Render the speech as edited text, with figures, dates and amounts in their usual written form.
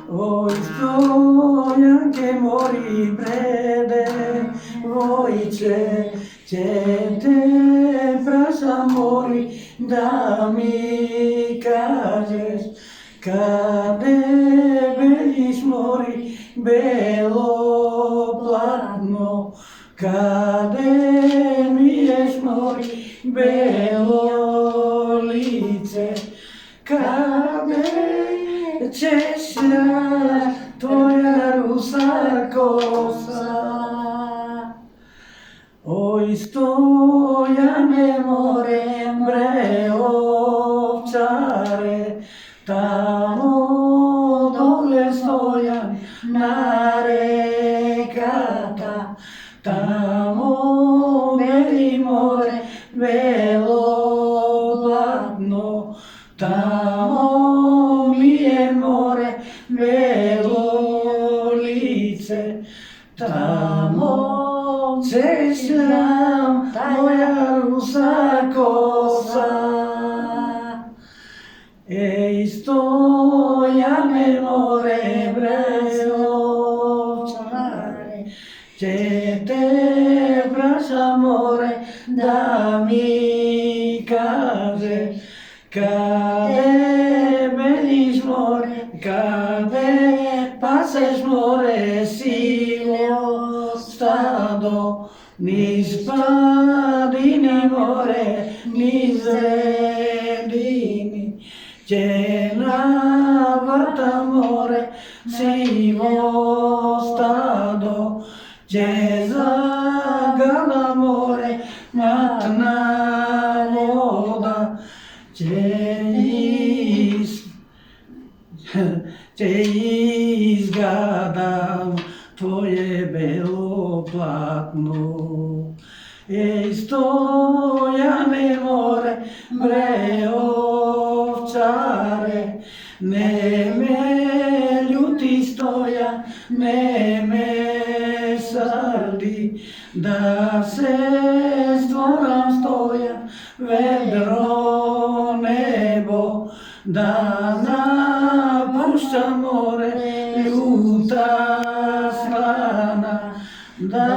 Oj, stojanke mori brede, vojče, će te prašam mori, da mi kažeš, kade beliš mori, belo platno, kade mi ješ mori, belo lice, kade češlja tvoja rusa kosa. Oj, stojane more, bre ovčare, tamo dole stojan na rekata, tamo beli more, belo platno, tamo mi je more, belo lice, tamo češljam moja rusa kosa. Ej, stojane more, bre ovčare, će te prašam more, da mi kaže, kade beliš more, kade paseš more, silo stado, niz padine more, niz redini, će na vrta more, sivo stado, će zagada more, matna voda, će izgadam tvoje belo platno. Ej, stojane more, bre ovčare, ne me ljuti stoja, ne me srdi, da se stvoram stoja, vedro nebo, da napušta more, ljuta strana, da